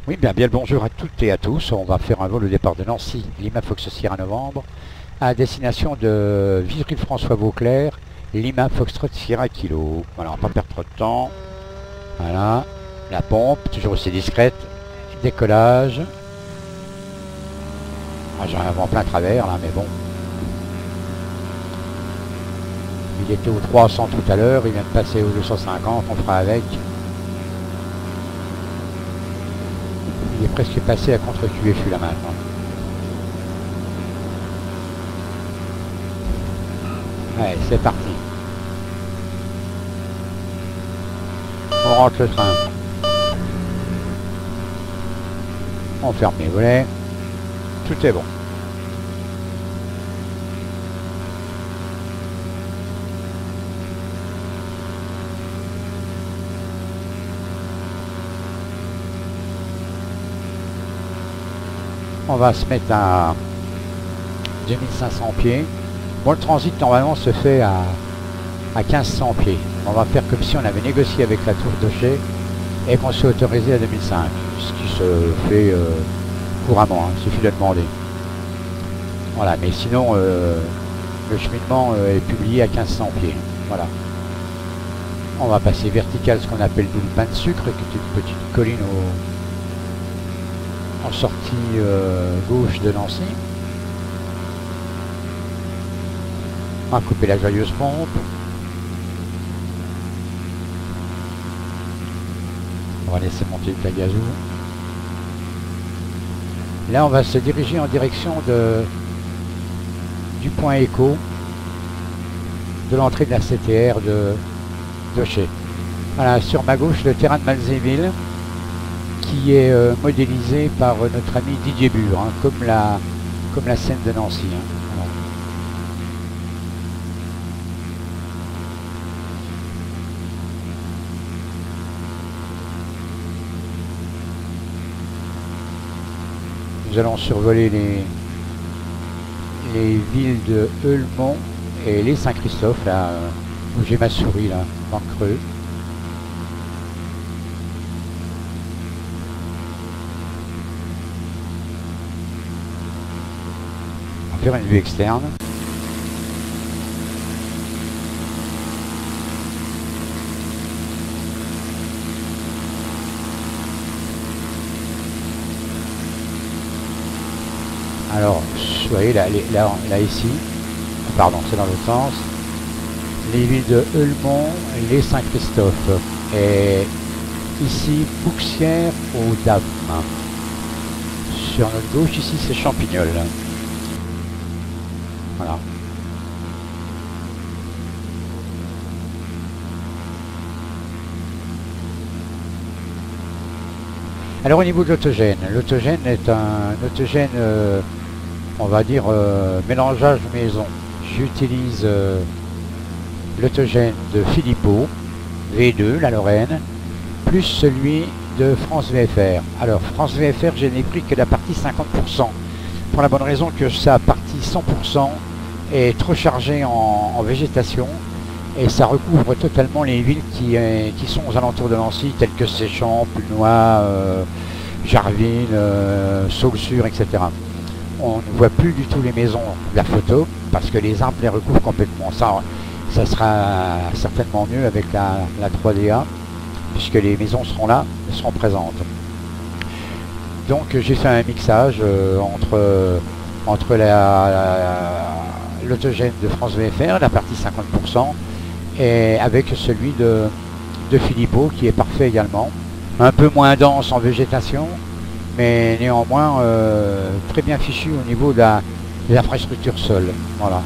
Oui, bien le bonjour à toutes et à tous. On va faire un vol au départ de Nancy, Lima Fox Sierra Novembre, à destination de Vitry-François-Vauclair, Lima Foxtrot Sierra Kilo. Voilà, on va pas perdre trop de temps. Voilà, la pompe, toujours aussi discrète. Décollage. Ah, j'ai un vent plein travers là, mais bon. Il était au 300 tout à l'heure, il vient de passer au 250, on fera avec. Il est presque passé à contre-QFU là maintenant. Allez, c'est parti. On rentre le train. On ferme les volets. Tout est bon. On va se mettre à 2500 pieds. Bon, le transit normalement se fait à 1500 pieds. On va faire comme si on avait négocié avec la tour d'Ocher et qu'on s'est autorisé à 2005. Ce qui se fait couramment, hein. Il suffit de demander. Voilà, mais sinon le cheminement est publié à 1500 pieds. Voilà. On va passer vertical, ce qu'on appelle double pain de sucre, qui est une petite colline en sortie gauche de Nancy. On va couper la joyeuse pompe. On va laisser monter le Tagazou. Là, on va se diriger en direction du point écho de l'entrée de la CTR de Chez. Voilà, sur ma gauche, le terrain de Malzéville, qui est modélisé par notre ami Didier Bure, hein, comme la Seine de Nancy. Hein. Voilà. Nous allons survoler les villes de Heulemont et les Saint-Christophe, là où j'ai ma souris, là, dans le creux. Faire une vue externe. Alors, vous voyez là ici, pardon, c'est dans l'autre sens, les villes de Heulemont, les Saint-Christophe, et ici Bouxières aux Dames. Sur notre gauche, ici, c'est Champignol. Voilà. Alors au niveau de l'autogène est un autogène, on va dire, mélangeage maison. J'utilise l'autogène de Philippot, V2, la Lorraine, plus celui de France VFR. Alors France VFR, je n'ai pris que la partie 50%, pour la bonne raison que sa partie 100% est trop chargée en végétation et ça recouvre totalement les villes qui sont aux alentours de Nancy, telles que Séchamps, Pulnoy, Jarville, Saulsure, etc. On ne voit plus du tout les maisons de la photo parce que les arbres les recouvrent complètement. Ça sera certainement mieux avec la 3DA puisque les maisons seront là, seront présentes. Donc j'ai fait un mixage entre l'autogène de France VFR, la partie 50%, et avec celui de Philippot qui est parfait également. Un peu moins dense en végétation, mais néanmoins très bien fichu au niveau de l'infrastructure sol. Voilà.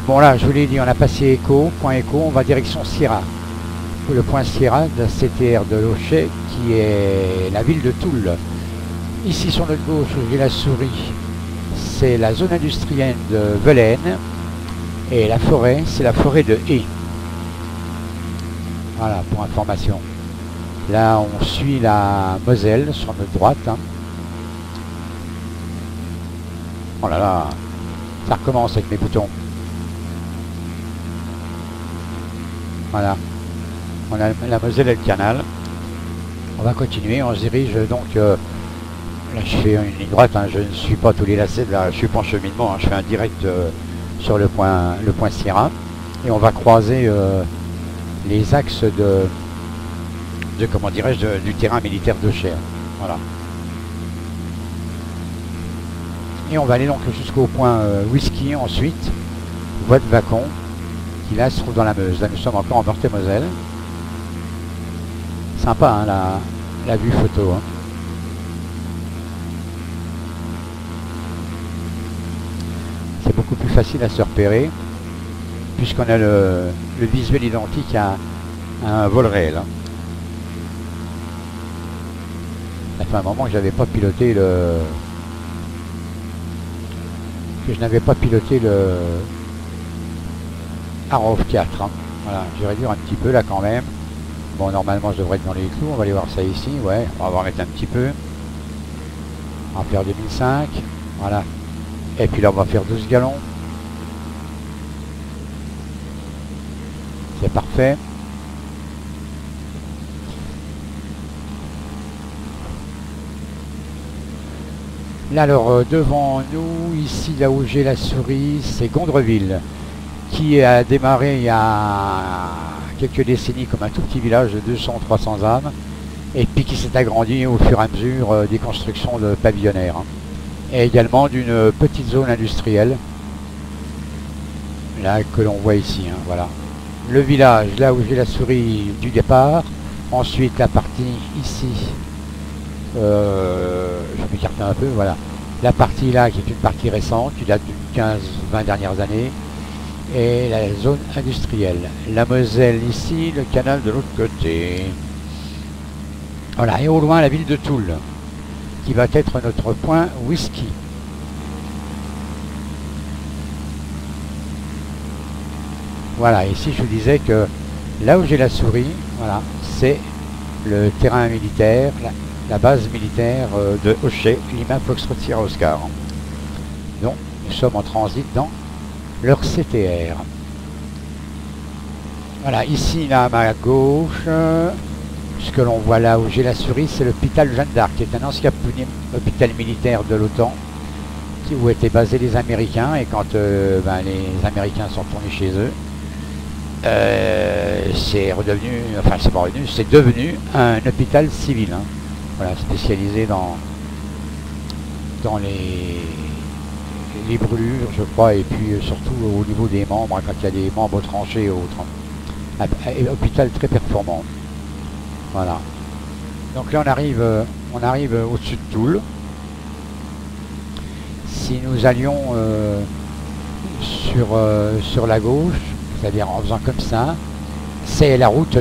Bon là, je vous l'ai dit, on a passé point écho, on va direction Sierra. Le point Sierra de la CTR de Locher, qui est la ville de Toul. Ici sur notre gauche, où j'ai la souris, c'est la zone industrielle de Velaine. Et la forêt, c'est la forêt de Haye. Voilà, pour information. Là, on suit la Moselle sur notre droite. Hein. Oh là là, ça recommence avec mes boutons. Voilà. On a la Moselle et le canal. On va continuer, on se dirige donc Là je fais une ligne droite, hein, je ne suis pas tous les lacets, là je suis pas en cheminement, hein, je fais un direct sur le point Sierra. Et on va croiser les axes de comment dirais-je, du terrain militaire de Cher. Voilà. Et on va aller donc jusqu'au point Whisky ensuite, voie de Vacon, qui là se trouve dans la Meuse. Là nous sommes encore en Meurthe-et-Moselle. Sympa hein, la vue photo. Hein. C'est beaucoup plus facile à se repérer, puisqu'on a le visuel identique à un vol réel. Hein. Ça fait un moment que j'avais pas piloté je n'avais pas piloté le Arrow 4. Hein. Voilà, je vais réduire un petit peu là quand même. Bon, normalement je devrais être dans les clous, on va aller voir ça ici, ouais, on va en mettre un petit peu. On va faire 2005, voilà. Et puis là on va faire 12 gallons. C'est parfait. Là alors devant nous, ici là où j'ai la souris, c'est Gondreville, qui a démarré il y a quelques décennies comme un tout petit village de 200-300 âmes, et puis qui s'est agrandi au fur et à mesure des constructions de pavillonnaires, hein. Et également d'une petite zone industrielle, là que l'on voit ici, hein, voilà. Le village, là où j'ai la souris du départ, ensuite la partie ici, je vais m'écarter un peu, voilà. La partie là qui est une partie récente, qui date d'une 15-20 dernières années, et la zone industrielle. La Moselle ici, le canal de l'autre côté. Voilà, et au loin la ville de Toul, qui va être notre point Whisky. Voilà, ici je vous disais que là où j'ai la souris, voilà, c'est le terrain militaire, la base militaire de Hochet, Lima Foxtrot Sierra Oscar. Donc nous sommes en transit dans leur CTR. Voilà, ici là à ma gauche, ce que l'on voit là où j'ai la souris, c'est l'hôpital Jeanne d'Arc, qui est un ancien hôpital militaire de l'OTAN, où étaient basés les Américains, et quand les Américains sont tournés chez eux, c'est redevenu, enfin c'est pas redevenu, c'est devenu un hôpital civil, hein. Voilà, spécialisé dans les brûlures, je crois, et puis surtout au niveau des membres, hein, quand il y a des membres tranchés et autres. Un hôpital très performant. Voilà. Donc là on arrive au-dessus de Toul. Si nous allions sur la gauche, c'est-à-dire en faisant comme ça, c'est la route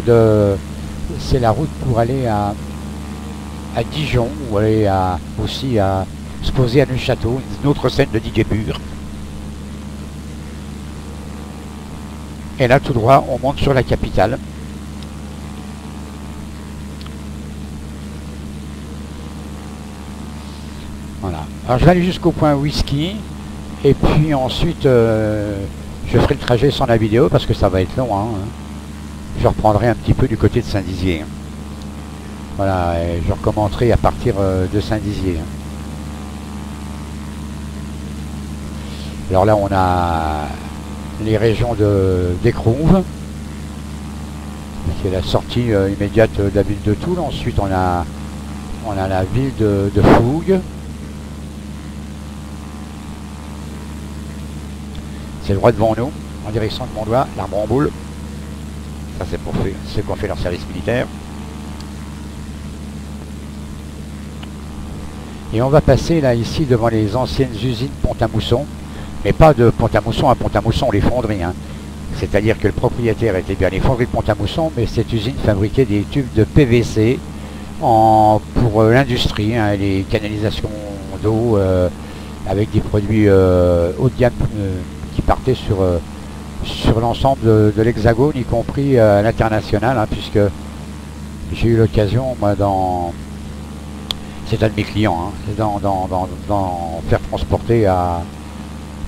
pour aller à Dijon, ou aller aussi à se poser à Neuchâteau, une autre scène de Didier Bure. Et là tout droit on monte sur la capitale. Voilà. Alors je vais aller jusqu'au point Whisky, et puis ensuite je ferai le trajet sans la vidéo parce que ça va être long, hein. Je reprendrai un petit peu du côté de Saint-Dizier. Voilà, et je recommencerai à partir de Saint-Dizier. Alors là on a les régions d'Écrouves, qui est la sortie immédiate de la ville de Toul. Ensuite on a la ville de Fougues. C'est droit devant nous, en direction de Mondois, l'Arbre en Boule. Ça c'est pour ceux qui ont fait leur service militaire. Et on va passer là ici devant les anciennes usines Pont-à-Mousson, mais pas de Pont-à-Mousson à Pont-à-Mousson, les fonderies, hein. C'est-à-dire que le propriétaire était bien les fonderies de Pont-à-Mousson, mais cette usine fabriquait des tubes de PVC pour l'industrie, hein, les canalisations d'eau avec des produits haut de gamme qui partaient sur l'ensemble de l'Hexagone, y compris à l'international, hein, puisque j'ai eu l'occasion, moi, c'est un de mes clients, hein, d'en faire transporter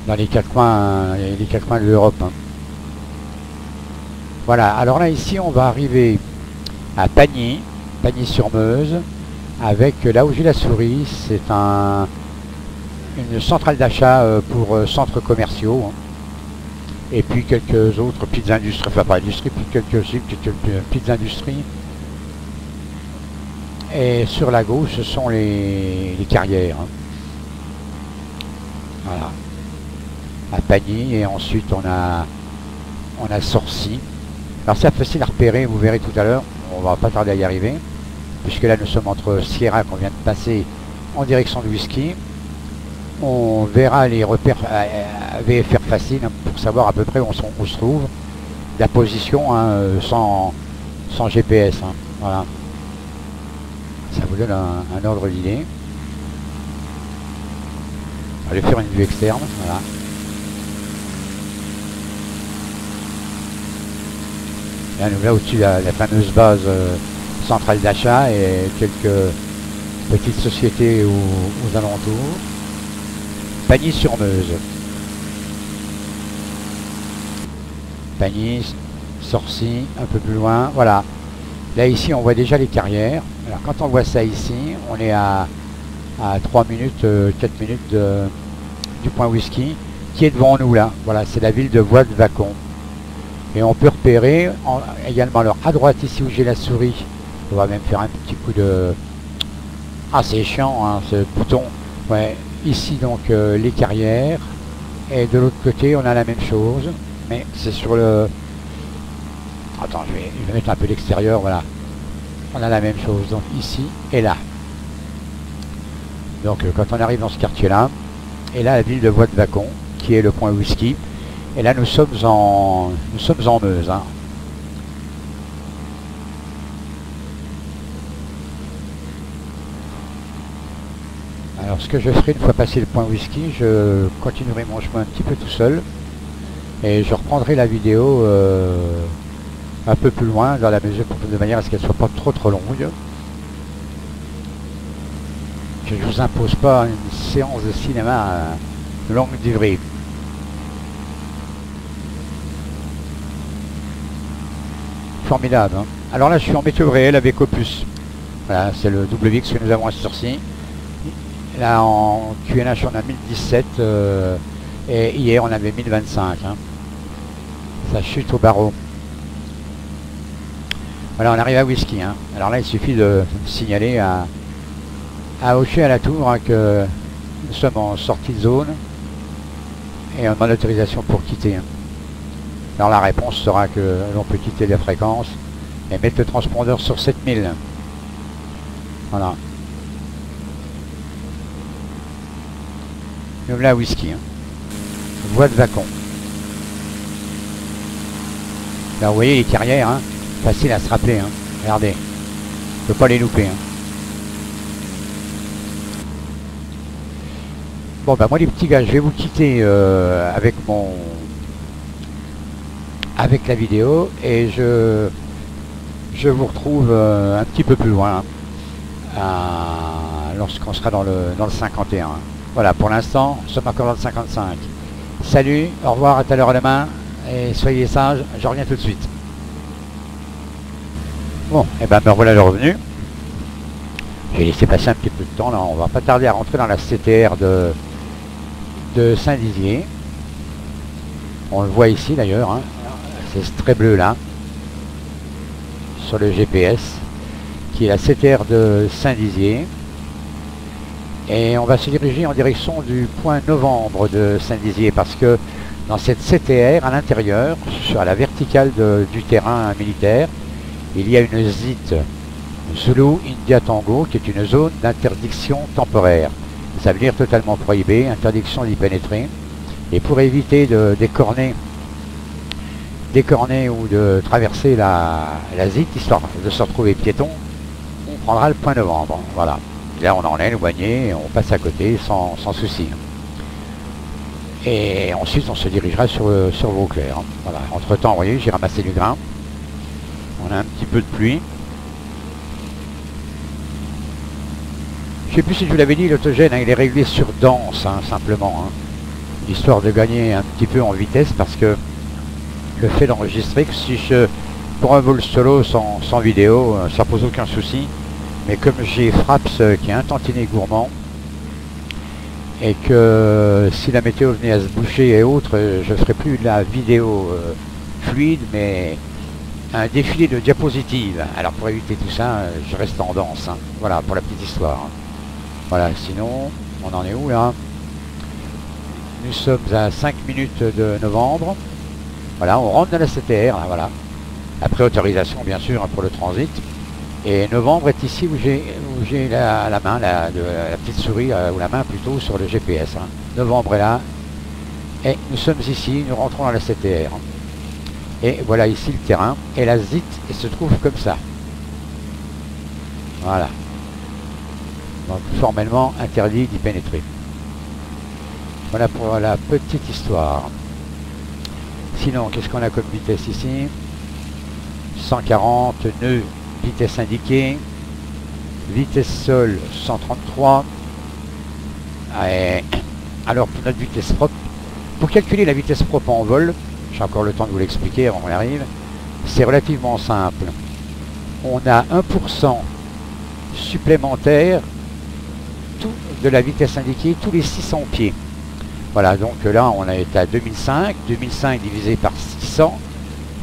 dans les quatre coins de l'Europe, hein. Voilà, alors là ici on va arriver à Pagny-sur-Meuse, avec là où j'ai la souris, c'est une centrale d'achat pour centres commerciaux, hein. Et puis quelques autres petites industries, enfin pas industries, puis quelques petites industries. Et sur la gauche, ce sont les carrières, hein. Voilà. À Pagny, et ensuite on a Sorcy. Alors c'est facile à repérer, vous verrez tout à l'heure, on va pas tarder à y arriver, puisque là nous sommes entre Sierra qu'on vient de passer en direction de Whisky. On verra les repères VFR facile, hein, pour savoir à peu près où on se trouve, la position, hein, sans GPS, hein. Voilà. Ça vous donne un ordre d'idée. Je vais faire une vue externe, voilà. Là, nous là au-dessus la fameuse base centrale d'achat et quelques petites sociétés aux alentours. Pagny-sur-Meuse. Pagny, Sorcy, un peu plus loin, voilà. Là ici on voit déjà les carrières. Alors quand on voit ça ici, on est à 3 minutes, 4 minutes du point Whisky, qui est devant nous là. Voilà, c'est la ville de Void-Vacon. Et on peut repérer également, alors à droite ici où j'ai la souris, on va même faire un petit coup de... Ah c'est chiant, hein, ce bouton. Ouais, ici donc les carrières, et de l'autre côté on a la même chose, mais c'est sur le... Attends, je vais mettre un peu l'extérieur, voilà. On a la même chose, donc ici et là. Donc quand on arrive dans ce quartier-là, et là la ville de Void-Vacon, qui est le point Whisky, et là nous sommes en Meuse, hein. Alors ce que je ferai une fois passé le point Whisky, je continuerai mon chemin un petit peu tout seul, et je reprendrai la vidéo un peu plus loin, dans la mesure, de manière à ce qu'elle soit pas trop longue. Je ne vous impose pas une séance de cinéma longue durée. Formidable, hein. Alors là je suis en météo réel avec Opus. Voilà, c'est le WX que nous avons à Sorcy. Là en QNH on a 1017 et hier on avait 1025, hein. Ça chute au barreau. Voilà, on arrive à Whisky, hein. Alors là il suffit de signaler à Hocher à la tour, hein, que nous sommes en sortie de zone et on demande l'autorisation pour quitter, hein. Alors la réponse sera que l'on peut quitter la fréquence et mettre le transpondeur sur 7000. Voilà. Nous voilà à Whisky, hein. Void-Vacon. Là vous voyez les carrières, hein, facile à se rappeler, hein. Regardez, on ne peut pas les louper, hein. Bon bah moi les petits gars, je vais vous quitter avec la vidéo, et je vous retrouve un petit peu plus loin, lorsqu'on sera dans le 51. Voilà, pour l'instant, nous sommes encore dans le 55. Salut, au revoir, à tout à l'heure demain, et soyez sages, je reviens tout de suite. Bon, et ben me voilà le revenu. J'ai laissé passer un petit peu de temps, là, on va pas tarder à rentrer dans la CTR de Saint-Dizier. On le voit ici d'ailleurs, hein. C'est ce trait bleu là, sur le GPS, qui est la CTR de Saint-Dizier. Et on va se diriger en direction du point Novembre de Saint-Dizier, parce que dans cette CTR, à l'intérieur, sur la verticale du terrain militaire, il y a une ZIT, Zulu India Tango, qui est une zone d'interdiction temporaire. Ça veut dire totalement prohibé, interdiction d'y pénétrer. Et pour éviter de décorner ou de traverser la ZIT, histoire de se retrouver piéton, on prendra le point Novembre. Voilà. Et là on en est éloigné et on passe à côté sans souci. Et ensuite on se dirigera sur Vauclair. Voilà. Entre temps, vous voyez, j'ai ramassé du grain. On a un petit peu de pluie. Je ne sais plus si je vous l'avais dit, l'autogène, hein, il est réglé sur danse, hein, simplement, hein, histoire de gagner un petit peu en vitesse, parce que le fait d'enregistrer, que si pour un vol solo sans vidéo, ça pose aucun souci. Mais comme j'ai Fraps qui est un tantinet gourmand, et que si la météo venait à se boucher et autres, je ferai plus de la vidéo fluide, mais un défilé de diapositives. Alors pour éviter tout ça, je reste en danse. Hein. Voilà, pour la petite histoire. Hein. Voilà, sinon, on en est où là? Nous sommes à 5 minutes de novembre. Voilà, on rentre dans la CTR, là, voilà. Après autorisation, bien sûr, pour le transit. Et novembre est ici où j'ai la main, la petite souris, ou la main plutôt, sur le GPS. Hein. Novembre est là. Et nous sommes ici, nous rentrons dans la CTR. Et voilà ici le terrain. Et la ZIT elle se trouve comme ça. Voilà. Donc formellement interdit d'y pénétrer. Voilà pour la petite histoire. Sinon, qu'est-ce qu'on a comme vitesse ici? 140 nœuds, vitesse indiquée. Vitesse sol 133. Et alors pour notre vitesse propre, pour calculer la vitesse propre en vol, j'ai encore le temps de vous l'expliquer avant qu'on arrive, c'est relativement simple. On a 1% supplémentaire de la vitesse indiquée tous les 600 pieds. Voilà, donc là on a été à 2005, 2005 divisé par 600,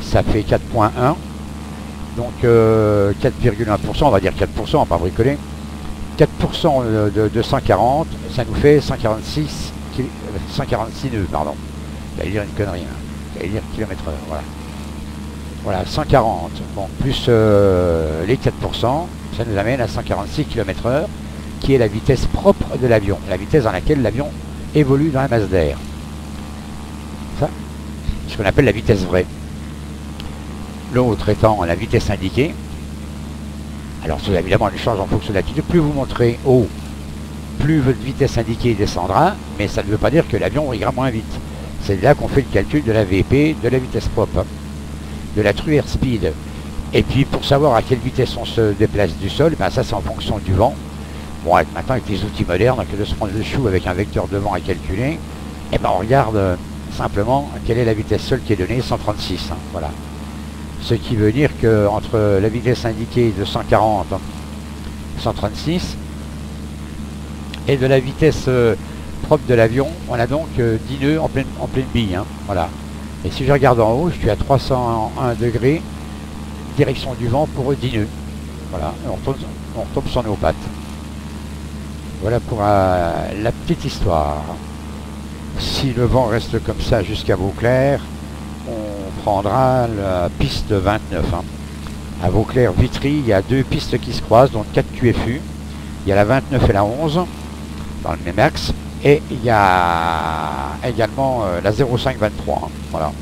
ça fait 4,1. Donc 4,1%, on va dire 4%, on va pas bricoler. 4% de 140, ça nous fait 146 nœuds, pardon. J'allais dire une connerie, hein. J'allais dire km/h, voilà. Voilà, 140, bon, plus les 4%, ça nous amène à 146 km/h, qui est la vitesse propre de l'avion, la vitesse dans laquelle l'avion évolue dans la masse d'air. Ça, ce qu'on appelle la vitesse vraie. L'autre étant la vitesse indiquée. Alors évidemment elle change en fonction de l'altitude. Plus vous monterez haut, plus votre vitesse indiquée descendra, mais ça ne veut pas dire que l'avion ira moins vite. C'est là qu'on fait le calcul de la VP, de la vitesse propre, de la true airspeed. Et puis pour savoir à quelle vitesse on se déplace du sol, ben ça c'est en fonction du vent. Bon, maintenant avec les outils modernes, que de se prendre le chou avec un vecteur de vent à calculer, et ben on regarde simplement quelle est la vitesse seule qui est donnée, 136. Hein, voilà. Ce qui veut dire que entre la vitesse indiquée de 140, 136, et de la vitesse propre de l'avion, on a donc 10 nœuds en pleine bille. Hein, voilà. Et si je regarde en haut, je suis à 301 degrés, direction du vent pour 10 nœuds. Voilà, on retombe sur nos pattes. Voilà pour la petite histoire. Si le vent reste comme ça jusqu'à Vauclair, on prendra la piste 29. Hein. À Vauclair-Vitry, il y a 2 pistes qui se croisent, donc 4 QFU. Il y a la 29 et la 11, dans le même axe. Et il y a également la 0523. Hein. Voilà.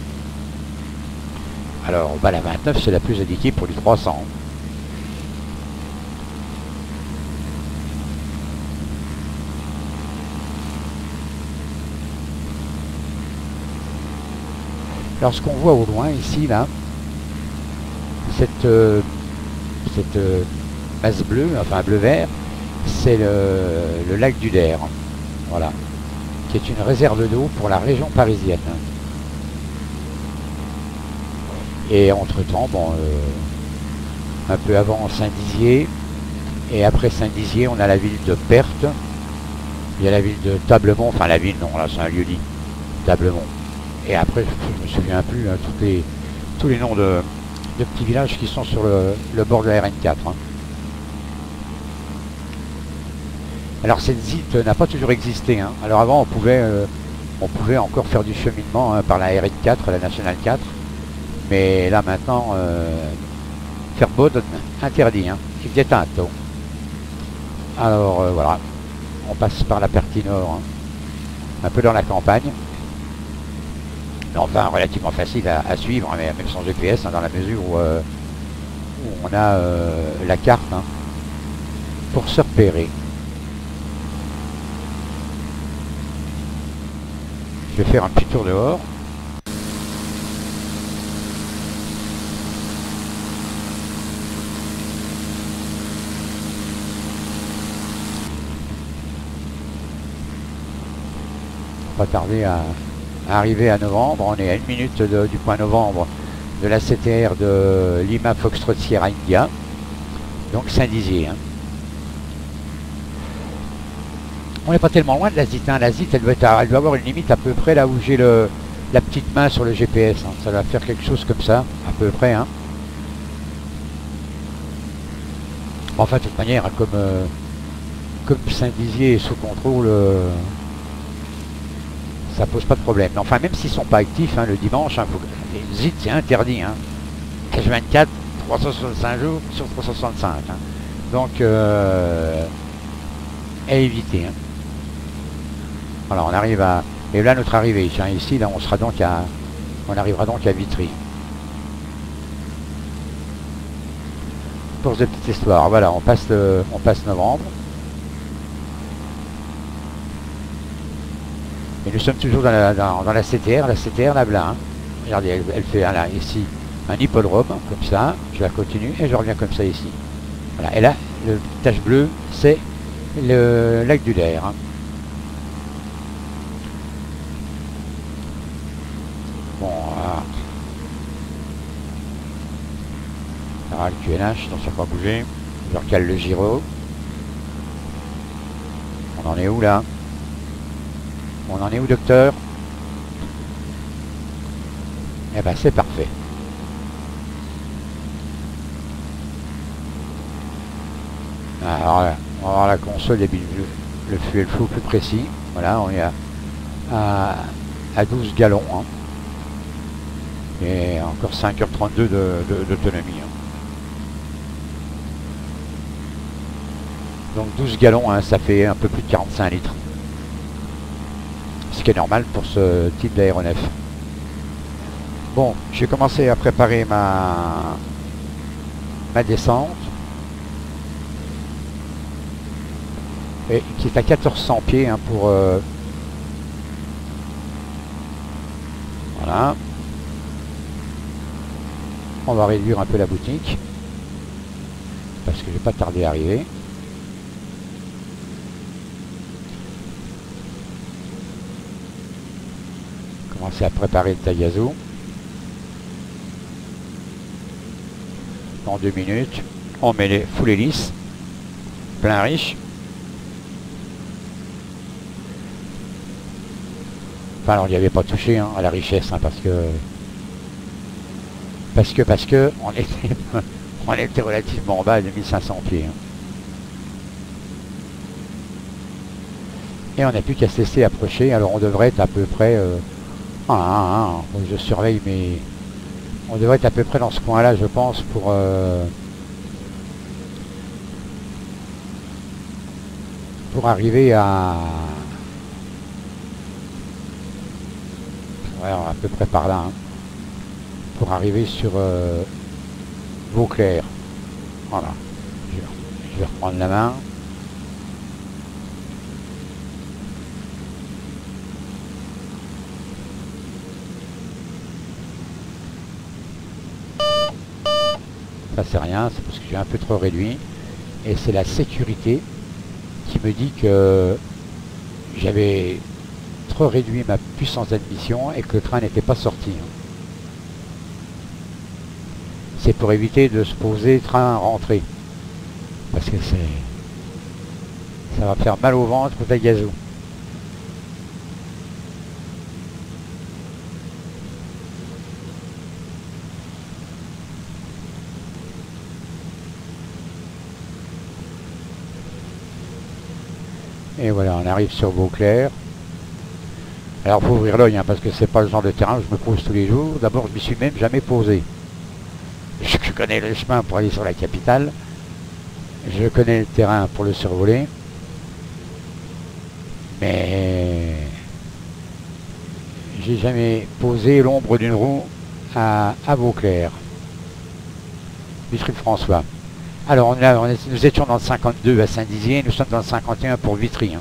Alors, bah, la 29, c'est la plus indiquée pour les 300. Alors ce qu'on voit au loin ici, là, cette masse bleue, enfin bleu-vert, c'est le lac du Der, voilà, qui est une réserve d'eau pour la région parisienne. Et entre-temps, bon, un peu avant Saint-Dizier, et après Saint-Dizier, on a la ville de Perthes, il y a la ville de Tablemont, enfin la ville, non, là c'est un lieu-dit, Tablemont. Et après, je me souviens plus, hein, tous les noms de petits villages qui sont sur le bord de la RN4. Hein. Alors cette ZIT n'a pas toujours existé. Hein. Alors avant, on pouvait encore faire du cheminement hein, par la RN4, la Nationale 4. Mais là maintenant, faire Baudne, interdit. Hein. C'est éteint. Alors voilà, on passe par la partie nord, hein, un peu dans la campagne. Enfin relativement facile à suivre, hein, même sans GPS, hein, dans la mesure où on a la carte hein, pour se repérer. Je vais faire un petit tour dehors. Pas tarder à arrivé à novembre, on est à 1 minute du point novembre de la CTR de Lima Foxtrot Sierra India, donc Saint-Dizier. Hein. On n'est pas tellement loin de la ZIT, hein. La ZIT, elle doit avoir une limite à peu près là où j'ai la petite main sur le GPS, hein. Ça va faire quelque chose comme ça, à peu près, hein. Enfin, de toute manière, hein, comme Saint-Dizier est sous contrôle, ça pose pas de problème. Mais enfin, même s'ils sont pas actifs, hein, le dimanche, hein, les ZIT, c'est interdit, hein. H24, 365 jours sur 365, hein. Donc, à éviter, hein. Voilà, on arrive à... Et là, notre arrivée, tiens, ici, là, on arrivera donc à Vitry. Pour cette petite histoire, voilà, on passe novembre. Et nous sommes toujours dans la CTR Lablin, hein. Regardez, elle fait là, ici un hippodrome, comme ça, je la continue et je reviens comme ça ici. Voilà, et là, le tache bleue, c'est le lac du Der, hein. Bon, voilà. Le QNH, donc ça n'a pas bougé. Je recale le gyro. On en est où là? On en est où, docteur? Eh ben c'est parfait. Alors là, on va voir la console et le fuel flow plus précis. Voilà, on est à 12 gallons, hein. Et encore 5h32 d'autonomie, hein. Donc 12 gallons, hein, ça fait un peu plus de 45 litres. Ce qui est normal pour ce type d'aéronef. Bon, j'ai commencé à préparer ma descente. Et qui est à 1400 pieds, hein, pour... voilà. On va réduire un peu la boutique. Parce que je vais pas tarder à arriver. Commencer à préparer le tagazo. Dans 2 minutes, on met les full hélice, plein riche. Enfin, alors, il n'y avait pas touché, hein, à la richesse, hein, parce que on était relativement bas à 2500 pieds, hein. Et on n'a plus qu'à se laisser approcher. Alors, on devrait être à peu près... je surveille, mais on devrait être à peu près dans ce coin-là, je pense, pour arriver à... Ouais, à peu près par là, hein, pour arriver sur Vauclair. Voilà. Je vais reprendre la main. Ça c'est rien, c'est parce que j'ai un peu trop réduit. Et c'est la sécurité qui me dit que j'avais trop réduit ma puissance d'admission et que le train n'était pas sorti. C'est pour éviter de se poser train rentrée. Parce que ça va faire mal au ventre au tagazo. Et voilà, on arrive sur Vauclair. Alors il faut ouvrir l'œil, hein, parce que c'est pas le genre de terrain où je me pose tous les jours. D'abord, je m'y suis même jamais posé. Je connais le chemin pour aller sur la capitale. Je connais le terrain pour le survoler. Mais j'ai jamais posé l'ombre d'une roue à Vauclair. Vitry-le-François. Alors nous étions dans le 52 à Saint-Dizier, nous sommes dans le 51 pour Vitry, hein.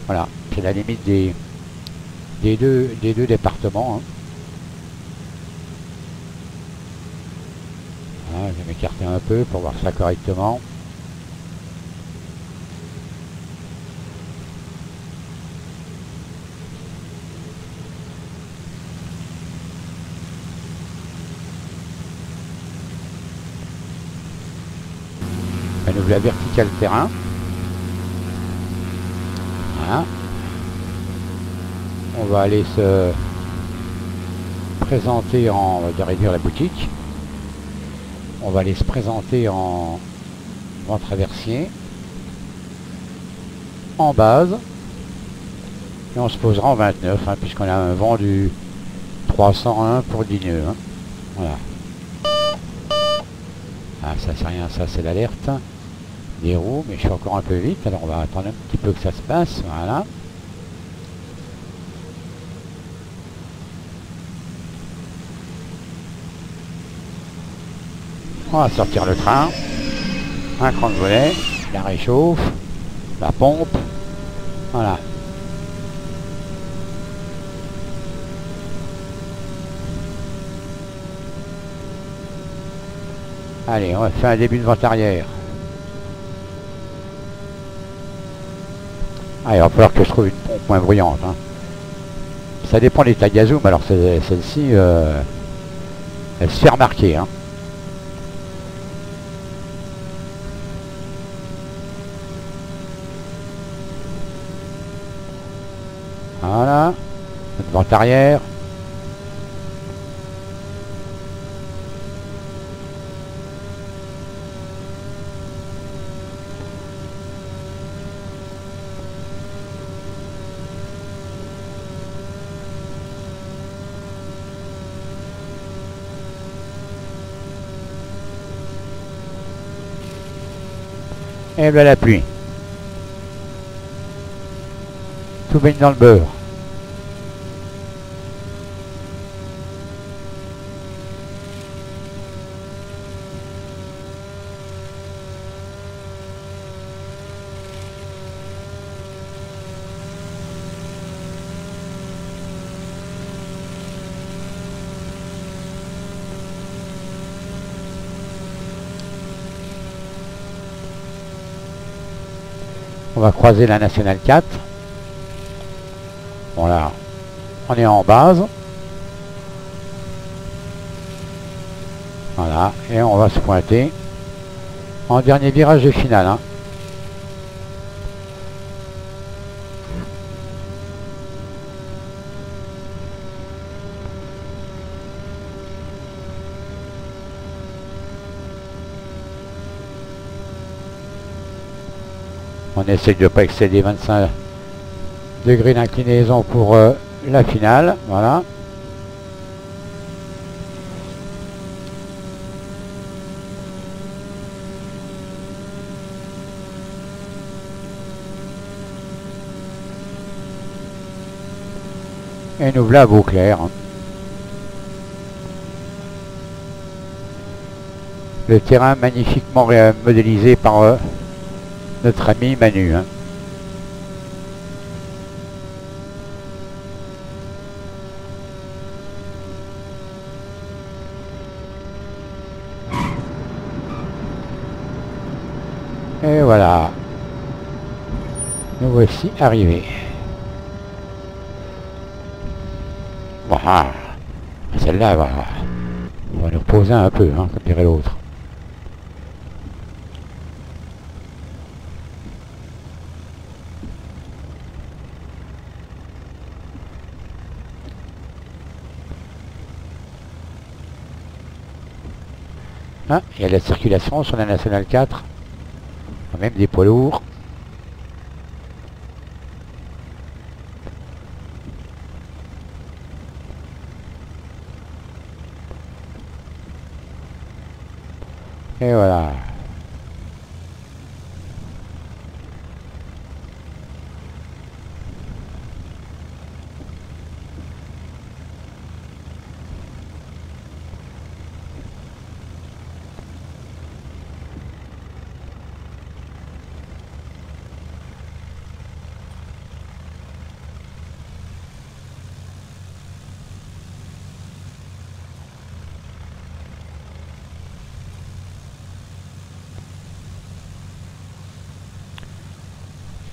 Voilà, c'est la limite des deux départements, hein. Voilà, je vais m'écarter un peu pour voir ça correctement. Manœuvre la verticale terrain. Hein. On va aller se présenter en... On va réduire la boutique. On va aller se présenter en vent traversier. En base. Et on se posera en 29, hein, puisqu'on a un vent du 301 pour 10 nœuds. Hein. Voilà. Ah, ça c'est rien, ça c'est l'alerte des roues, mais je suis encore un peu vite, alors on va attendre un petit peu que ça se passe. Voilà. On va sortir le train. Un cran de volet, la réchauffe, la pompe. Voilà. Allez, on va faire un début de vente arrière. Ah, il va falloir que je trouve une pompe moins bruyante. Hein. Ça dépend des tailles gazoum, alors celle-ci, elle se fait remarquer. Hein. Voilà, notre vente arrière. Et bien la pluie. Tout baigne dans le beurre. On va croiser la Nationale 4. Voilà. On est en base. Voilà. Et on va se pointer en dernier virage de finale. Hein. On essaye de ne pas excéder 25 degrés d'inclinaison pour la finale. Voilà. Et nous voilà à Beauclair. Hein. Le terrain magnifiquement modélisé par notre ami Manu. Hein. Et voilà. Nous voici arrivés. Voilà. Celle-là, voilà. On va nous reposer un peu, hein, comme dirait l'autre. Ah, il y a de la circulation sur la Nationale 4. Même des poids lourds. Et voilà.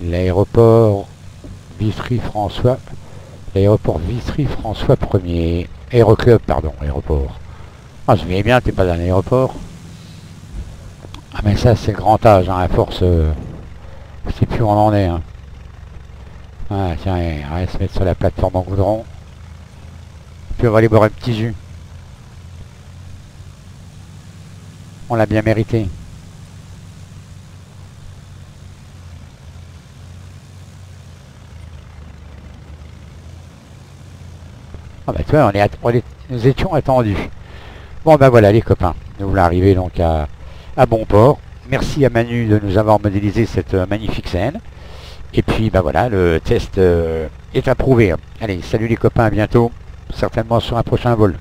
L'aéroport Vitry-François, l'aéroport Vitry-François 1er, Aéroclub, pardon, aéroport. Ah, je me bien, t'es pas dans l'aéroport. Ah, mais ça, c'est le grand âge, hein, à force, je sais plus où on en est. Hein. Ah tiens, on va se mettre sur la plateforme en goudron. Puis on va aller boire un petit jus. On l'a bien mérité. Ah bah tu vois, nous étions attendus. Bon ben voilà les copains, nous voulons arriver donc à bon port. Merci à Manu de nous avoir modélisé cette magnifique scène. Et puis ben voilà, le test est approuvé. Allez, salut les copains, à bientôt, certainement sur un prochain vol.